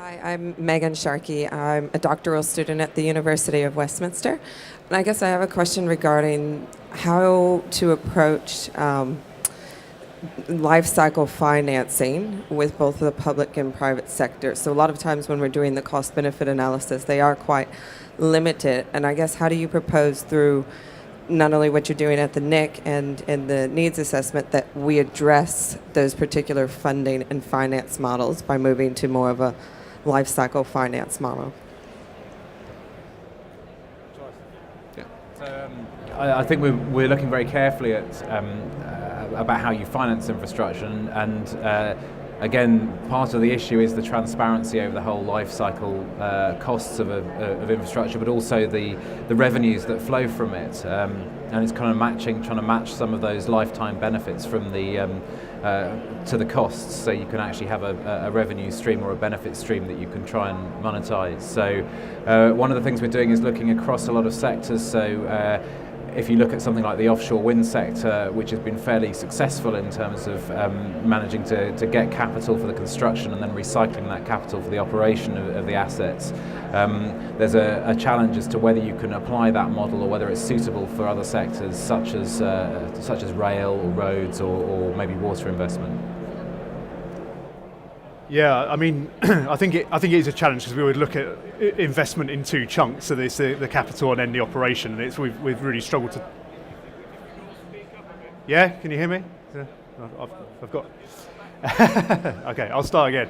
Hi, I'm Megan Sharkey. I'm a doctoral student at the University of Westminster. And I guess I have a question regarding how to approach life cycle financing with both the public and private sector. So a lot of times when we're doing the cost benefit analysis, they are quite limited. And I guess how do you propose through not only what you're doing at the NIC and the needs assessment that we address those particular funding and finance models by moving to more of a life cycle finance model? I think we're looking very carefully at about how you finance infrastructure, and again, part of the issue is the transparency over the whole life cycle costs of infrastructure, but also the revenues that flow from it, and it's kind of trying to match some of those lifetime benefits from the to the costs, so you can actually have a revenue stream or a benefit stream that you can try and monetize. So one of the things we're doing is looking across a lot of sectors. So if you look at something like the offshore wind sector, which has been fairly successful in terms of managing to get capital for the construction and then recycling that capital for the operation of the assets, there's a challenge as to whether you can apply that model or whether it's suitable for other sectors such as rail or roads or maybe water investment. Yeah, I mean, I think it is a challenge because we would look at investment in two chunks. So there's the capital and then the operation, and we've really struggled to. Yeah, can you hear me? I've got. Okay, I'll start again.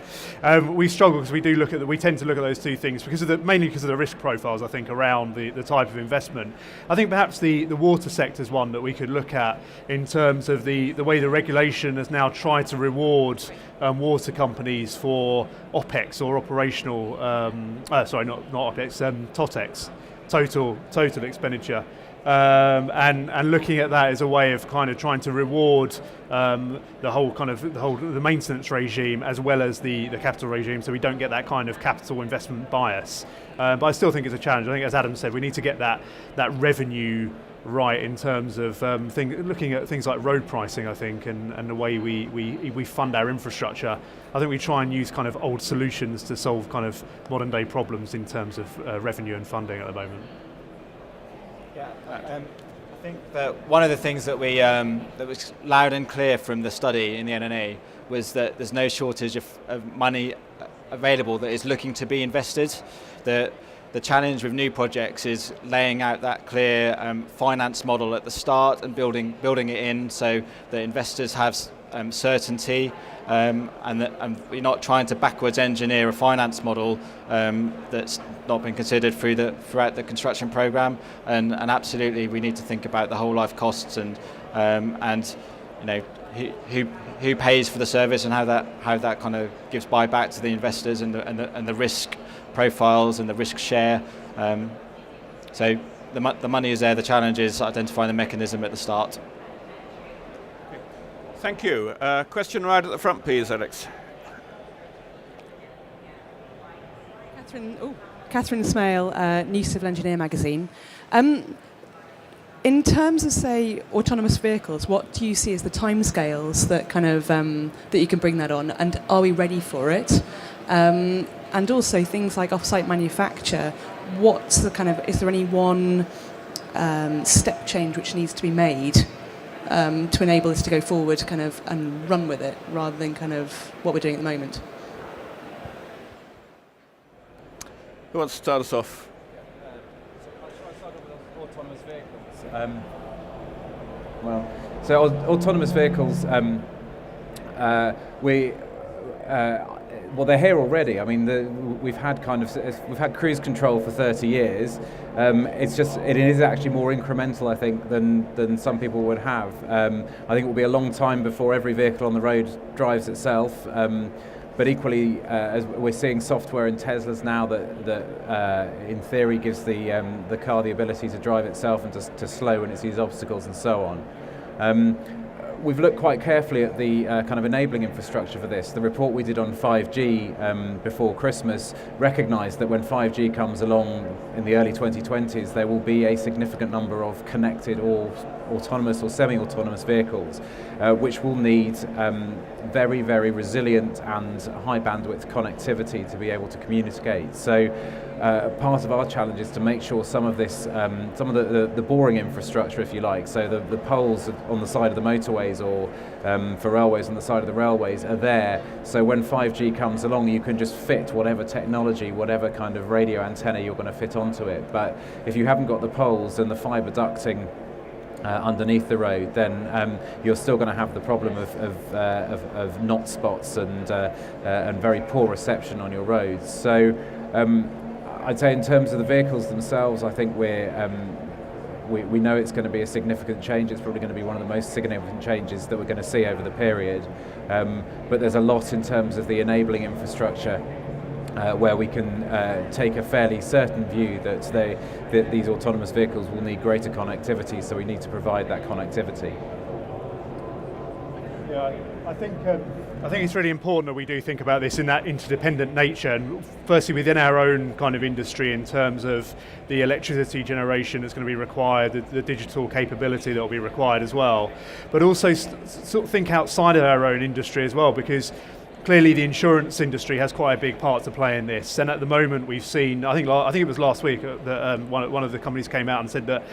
We struggle because we tend to look at those two things mainly because of the risk profiles, I think, around the type of investment. I think perhaps the water sector is one that we could look at in terms of the way the regulation has now tried to reward water companies for OPEX or operational, not OPEX, TOTEX, total expenditure. And looking at that as a way of kind of trying to reward the maintenance regime as well as the capital regime, so we don't get that kind of capital investment bias. But I still think it's a challenge. I think, as Adam said, we need to get that revenue right in terms of looking at things like road pricing, I think, and the way we fund our infrastructure. I think we try and use kind of old solutions to solve kind of modern day problems in terms of revenue and funding at the moment. Yeah, I think that one of the things that that was loud and clear from the study in the NNA was that there's no shortage of money available that is looking to be invested. The challenge with new projects is laying out that clear finance model at the start and building it in so that investors have certainty, and we're not trying to backwards engineer a finance model that's not been considered throughout the construction program, and absolutely we need to think about the whole life costs and you know who pays for the service and how that kind of gives buyback to the investors and the risk profiles and the risk share. So the money is there. The challenge is identifying the mechanism at the start. Thank you. Question right at the front, please, Alex. Catherine Smale, New Civil Engineer magazine. In terms of, say, autonomous vehicles, what do you see as the timescales that kind of that you can bring that on, and are we ready for it? And also things like off-site manufacture. What's the kind of? Is there any one step change which needs to be made to enable us to go forward, kind of, and run with it, rather than kind of what we're doing at the moment? Who wants to start us off? Autonomous vehicles. Autonomous vehicles. They're here already. I mean, we've had cruise control for 30 years. It is actually more incremental, I think, than some people would have. I think it will be a long time before every vehicle on the road drives itself. But equally, as we're seeing software in Teslas now that in theory gives the car the ability to drive itself and to slow when it sees obstacles and so on. We've looked quite carefully at the kind of enabling infrastructure for this. The report we did on 5G before Christmas recognised that when 5G comes along in the early 2020s, there will be a significant number of connected or autonomous or semi-autonomous vehicles, which will need very, very resilient and high bandwidth connectivity to be able to communicate. So part of our challenge is to make sure some of this, some of the boring infrastructure, if you like, so the poles on the side of the motorways or for railways on the side of the railways are there, so when 5G comes along you can just fit whatever technology, whatever kind of radio antenna you're going to fit onto it. But if you haven't got the poles and the fibre ducting underneath the road, then you're still going to have the problem of knot spots and very poor reception on your roads. So I'd say in terms of the vehicles themselves, I think we know it's going to be a significant change. It's probably going to be one of the most significant changes that we're going to see over the period. But there's a lot in terms of the enabling infrastructure where we can take a fairly certain view that these autonomous vehicles will need greater connectivity, so we need to provide that connectivity. Yeah, I think it's really important that we do think about this in that interdependent nature, and firstly within our own kind of industry in terms of the electricity generation that's going to be required, the digital capability that will be required as well, but also sort of think outside of our own industry as well, because clearly the insurance industry has quite a big part to play in this, and at the moment we've seen, I think it was last week that one of the companies came out and said that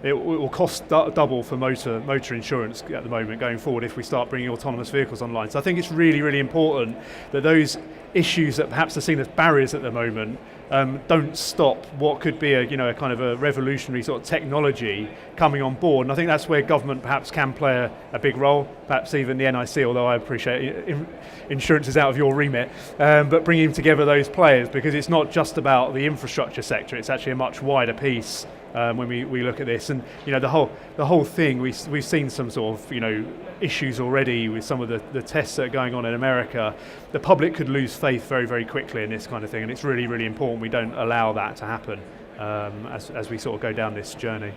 it will cost double for motor insurance at the moment going forward if we start bringing autonomous vehicles online. So I think it's really, really important that those issues that perhaps are seen as barriers at the moment don't stop what could be a kind of a revolutionary sort of technology coming on board. And I think that's where government perhaps can play a big role, perhaps even the NIC, although I appreciate insurance is out of your remit, but bringing together those players, because it's not just about the infrastructure sector, it's actually a much wider piece. When we look at this, and the whole thing, we've seen some sort of issues already with some of the tests that are going on in America. The public could lose faith very, very quickly in this kind of thing, and it's really, really important we don't allow that to happen as we sort of go down this journey.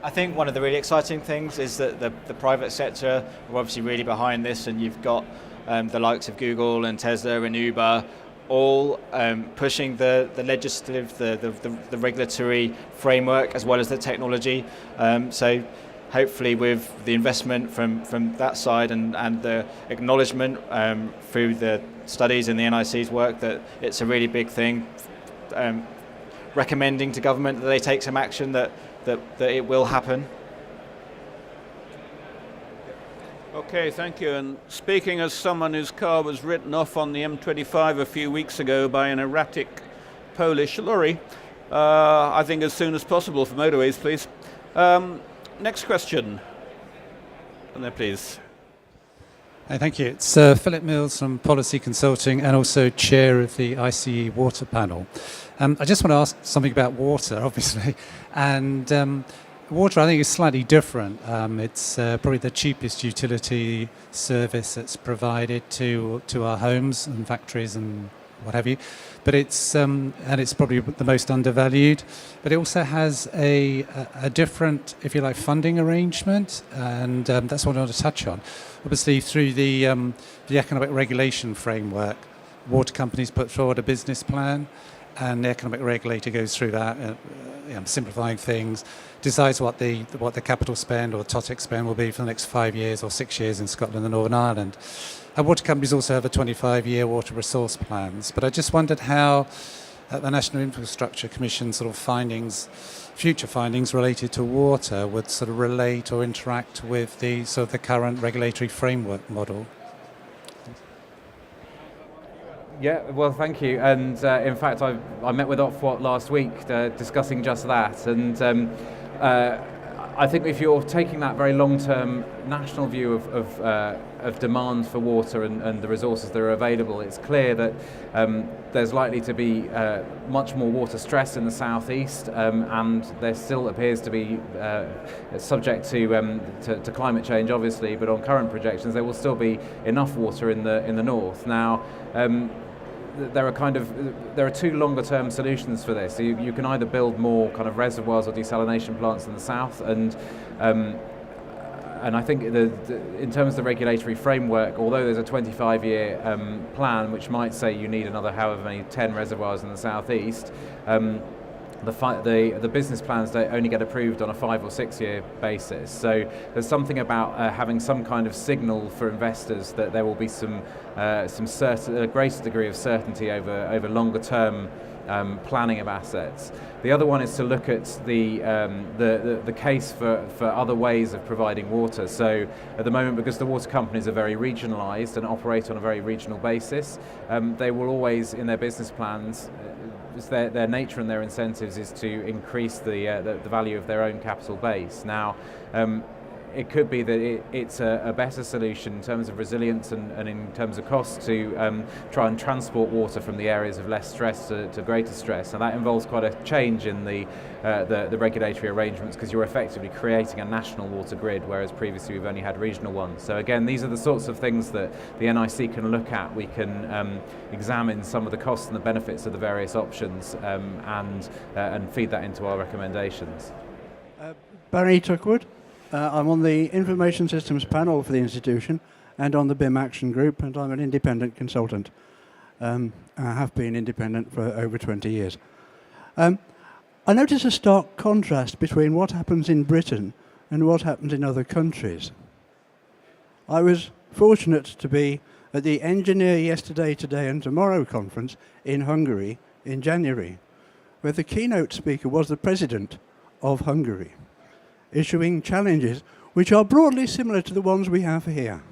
I think one of the really exciting things is that the private sector are obviously really behind this, and you've got the likes of Google and Tesla and Uber all pushing the legislative, the regulatory framework as well as the technology. So hopefully with the investment from that side and the acknowledgement through the studies and the NIC's work that it's a really big thing, recommending to government that they take some action, that it will happen. Okay, thank you. And speaking as someone whose car was written off on the M25 a few weeks ago by an erratic Polish lorry, I think as soon as possible for motorways, please. Next question. And there, please. Hi, thank you. It's Philip Mills from Policy Consulting and also chair of the ICE Water Panel. I just want to ask something about water, obviously. And water, I think, is slightly different. It's probably the cheapest utility service that's provided to our homes and factories and what have you. But it's probably the most undervalued. But it also has a different, if you like, funding arrangement, and that's what I want to touch on. Obviously, through the economic regulation framework, water companies put forward a business plan, and the economic regulator goes through that, simplifying things, decides what the capital spend or TOTEX spend will be for the next 5 years or 6 years in Scotland and Northern Ireland. And water companies also have a 25-year water resource plans. But I just wondered how the National Infrastructure Commission sort of findings, future findings related to water would sort of relate or interact with the sort of the current regulatory framework model. Yeah, well, thank you. And in fact, I met with Ofwat last week discussing just that. And I think if you're taking that very long-term national view of demand for water and the resources that are available, it's clear that there's likely to be much more water stress in the southeast, and there still appears to be subject to climate change, obviously. But on current projections, there will still be enough water in the north. Now, there are two longer-term solutions for this. So you can either build more kind of reservoirs or desalination plants in the south, and I think in terms of the regulatory framework, although there's a 25-year plan which might say you need another however many 10 reservoirs in the southeast, the business plans don't only get approved on a 5 or 6 year basis. So there's something about having some kind of signal for investors that there will be a greater degree of certainty over longer term planning of assets. The other one is to look at the case for other ways of providing water. So at the moment, because the water companies are very regionalised and operate on a very regional basis, they will always, in their business plans, their nature and their incentives is to increase the value of their own capital base. Now, it could be that it's a better solution in terms of resilience and in terms of cost to try and transport water from the areas of less stress to greater stress. And that involves quite a change in the regulatory arrangements, because you're effectively creating a national water grid, whereas previously we've only had regional ones. So again, these are the sorts of things that the NIC can look at. We can examine some of the costs and the benefits of the various options and feed that into our recommendations. Barry Tuckwood. I'm on the Information Systems panel for the institution and on the BIM Action Group, and I'm an independent consultant. I have been independent for over 20 years. I notice a stark contrast between what happens in Britain and what happens in other countries. I was fortunate to be at the Engineer Yesterday, Today and Tomorrow conference in Hungary in January, where the keynote speaker was the president of Hungary, issuing challenges which are broadly similar to the ones we have here.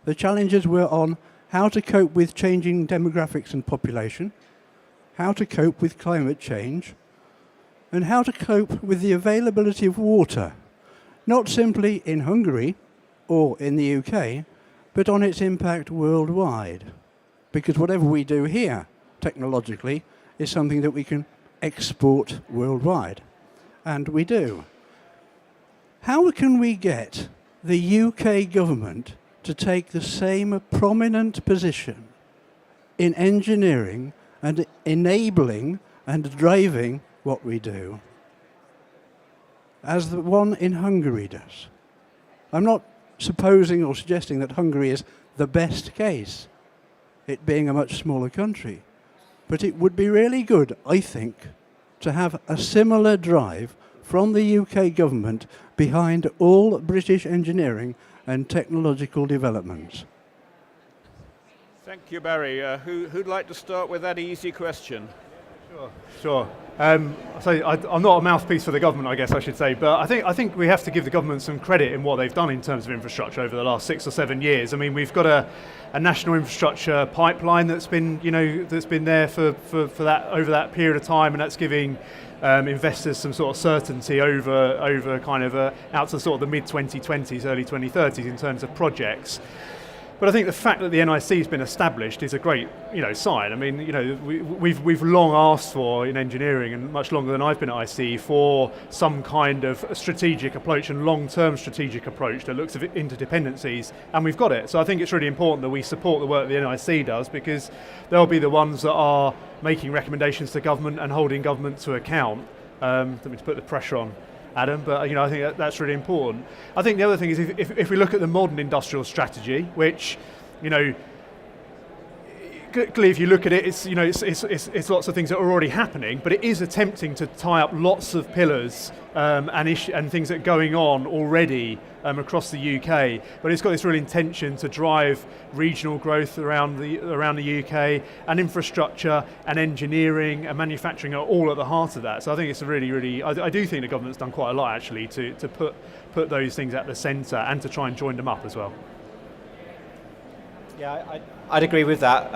The challenges were on how to cope with changing demographics and population, how to cope with climate change, and how to cope with the availability of water, not simply in Hungary or in the UK, but on its impact worldwide. Because whatever we do here, technologically, is something that we can export worldwide. And we do. How can we get the UK government to take the same prominent position in engineering and enabling and driving what we do as the one in Hungary does? I'm not supposing or suggesting that Hungary is the best case, it being a much smaller country, but it would be really good, I think, to have a similar drive from the UK government behind all British engineering and technological developments. Thank you, Barry. Who'd like to start with that easy question? Sure. I'm not a mouthpiece for the government, I guess I should say, but I think we have to give the government some credit in what they've done in terms of infrastructure over the last 6 or 7 years. I mean, we've got a national infrastructure pipeline that's been there for that over that period of time, and that's giving investors some sort of certainty over kind of out to sort of the mid-2020s, early 2030s in terms of projects. But I think the fact that the NIC has been established is a great, sign. I mean, we've long asked for in engineering, and much longer than I've been at IC, for some kind of strategic approach and long-term strategic approach that looks at interdependencies, and we've got it. So I think it's really important that we support the work the NIC does, because they'll be the ones that are making recommendations to government and holding government to account. Let me put the pressure on Adam, but I think that's really important. I think the other thing is if we look at the modern industrial strategy, which clearly, if you look at it, it's lots of things that are already happening, but it is attempting to tie up lots of pillars and things that are going on already across the UK. But it's got this real intention to drive regional growth around the UK, and infrastructure and engineering and manufacturing are all at the heart of that. So I think it's I do think the government's done quite a lot actually to put those things at the centre and to try and join them up as well. Yeah, I'd agree with that.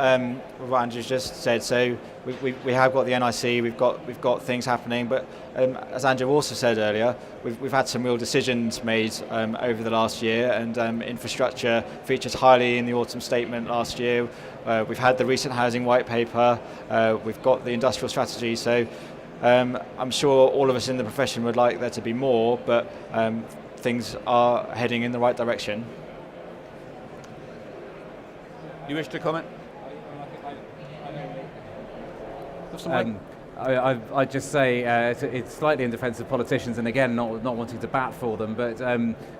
With what Andrew's just said. So we have got the NIC, we've got things happening, but as Andrew also said earlier, we've had some real decisions made over the last year, and infrastructure features highly in the autumn statement last year. We've had the recent housing white paper. We've got the industrial strategy. So I'm sure all of us in the profession would like there to be more, but things are heading in the right direction. You wish to comment? I'd just say it's slightly in defence of politicians, and again, not wanting to bat for them, but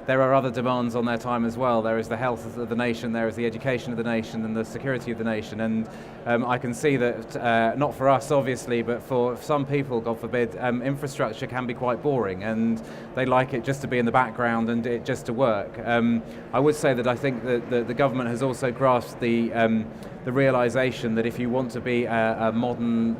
there are other demands on their time as well. There is the health of the nation, there is the education of the nation, and the security of the nation. And I can see that, not for us obviously, but for some people, God forbid, infrastructure can be quite boring, and they like it just to be in the background and it just to work. I would say that I think that the government has also grasped the realisation that if you want to be a modern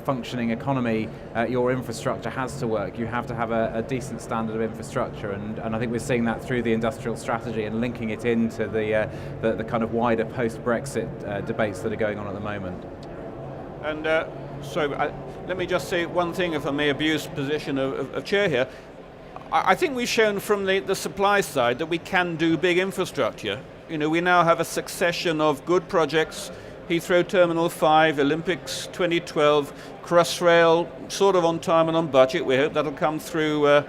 functioning economy, your infrastructure has to work. You have to have a decent standard of infrastructure, and I think we're seeing that through the industrial strategy and linking it into the kind of wider post-Brexit debates that are going on at the moment. And let me just say one thing, if I may abuse position of chair here. I think we've shown from the supply side that we can do big infrastructure. You know, we now have a succession of good projects: Heathrow Terminal 5, Olympics 2012, Crossrail, sort of on time and on budget. We hope that'll come through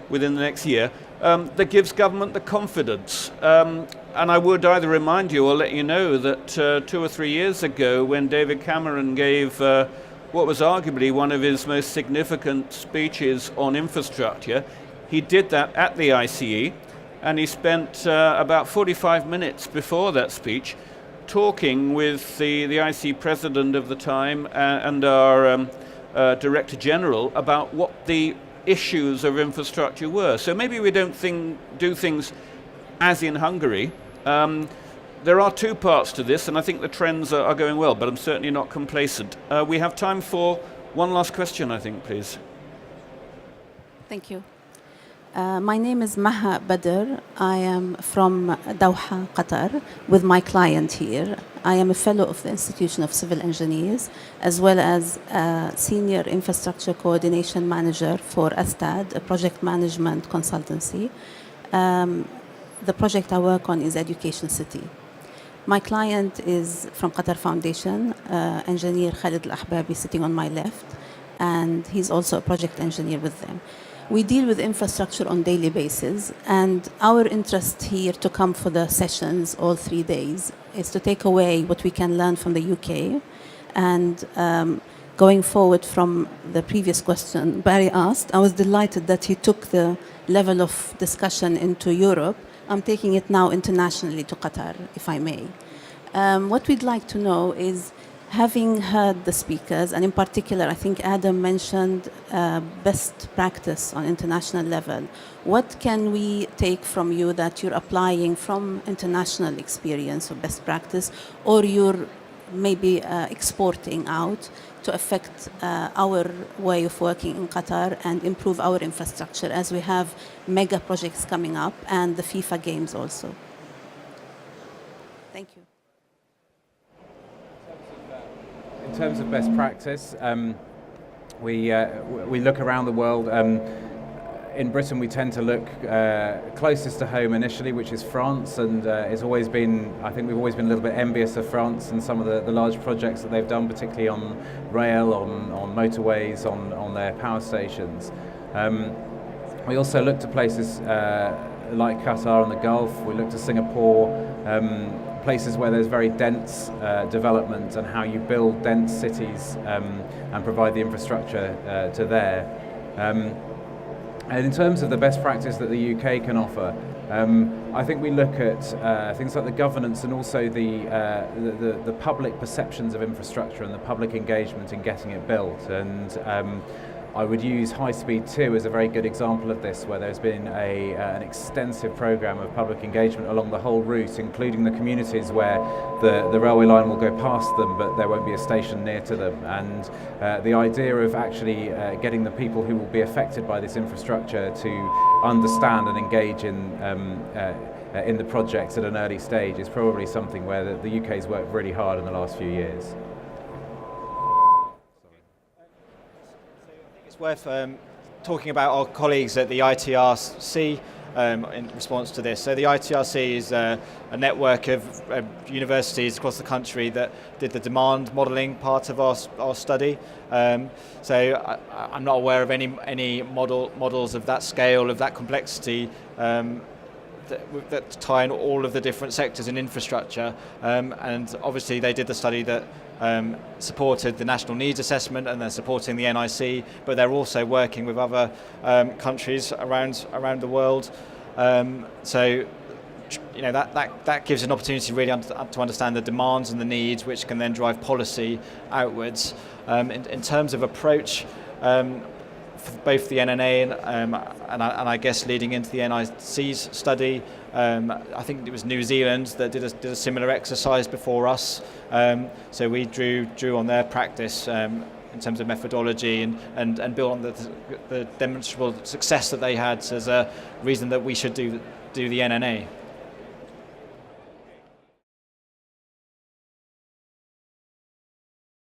within the next year. That gives government the confidence. And I would either remind you or let you know that 2 or 3 years ago, when David Cameron gave what was arguably one of his most significant speeches on infrastructure, he did that at the ICE. And he spent about 45 minutes before that speech talking with the IC president of the time and our Director General about what the issues of infrastructure were. So maybe we don't do things as in Hungary. There are two parts to this, and I think the trends are going well, but I'm certainly not complacent. We have time for one last question, I think, please. Thank you. My name is Maha Badr. I am from Doha, Qatar, with my client here. I am a fellow of the Institution of Civil Engineers, as well as a senior infrastructure coordination manager for ASTAD, a project management consultancy. The project I work on is Education City. My client is from Qatar Foundation, engineer Khalid Al-Ahbabi, sitting on my left, and he's also a project engineer with them. We deal with infrastructure on a daily basis, and our interest here to come for the sessions all 3 days is to take away what we can learn from the UK. And going forward from the previous question Barry asked, I was delighted that he took the level of discussion into Europe. I'm taking it now internationally to Qatar, if I may. What we'd like to know is, having heard the speakers, and in particular, I think Adam mentioned best practice on international level. What can we take from you that you're applying from international experience or best practice, or you're maybe exporting out to affect our way of working in Qatar and improve our infrastructure, as we have mega projects coming up and the FIFA games also? Thank you. In terms of best practice, we look around the world. In Britain, we tend to look closest to home initially, which is France, and it's always been, I think we've always been a little bit envious of France and some of the large projects that they've done, particularly on rail, on motorways, on their power stations. We also look to places like Qatar and the Gulf. We look to Singapore, places where there's very dense development, and how you build dense cities and provide the infrastructure to there. And in terms of the best practice that the UK can offer, I think we look at things like the governance and also the public perceptions of infrastructure and the public engagement in getting it built. And I would use High Speed 2 as a very good example of this, where there's been an extensive programme of public engagement along the whole route, including the communities where the railway line will go past them, but there won't be a station near to them. And the idea of actually getting the people who will be affected by this infrastructure to understand and engage in the projects at an early stage is probably something where the UK's worked really hard in the last few years. It's worth talking about our colleagues at the ITRC in response to this. So the ITRC is a network of universities across the country that did the demand modelling part of our study. So I'm not aware of any models of that scale, of that complexity, that tie in all of the different sectors in infrastructure. And obviously they did the study that supported the national needs assessment, and they're supporting the NIC, but they're also working with other countries around the world. So that gives an opportunity really to understand the demands and the needs, which can then drive policy outwards. In terms of approach, for both the NNA and I guess leading into the NIC's study, I think it was New Zealand that did a similar exercise before us. So we drew on their practice in terms of methodology and built on the demonstrable success that they had as a reason that we should do the NNA.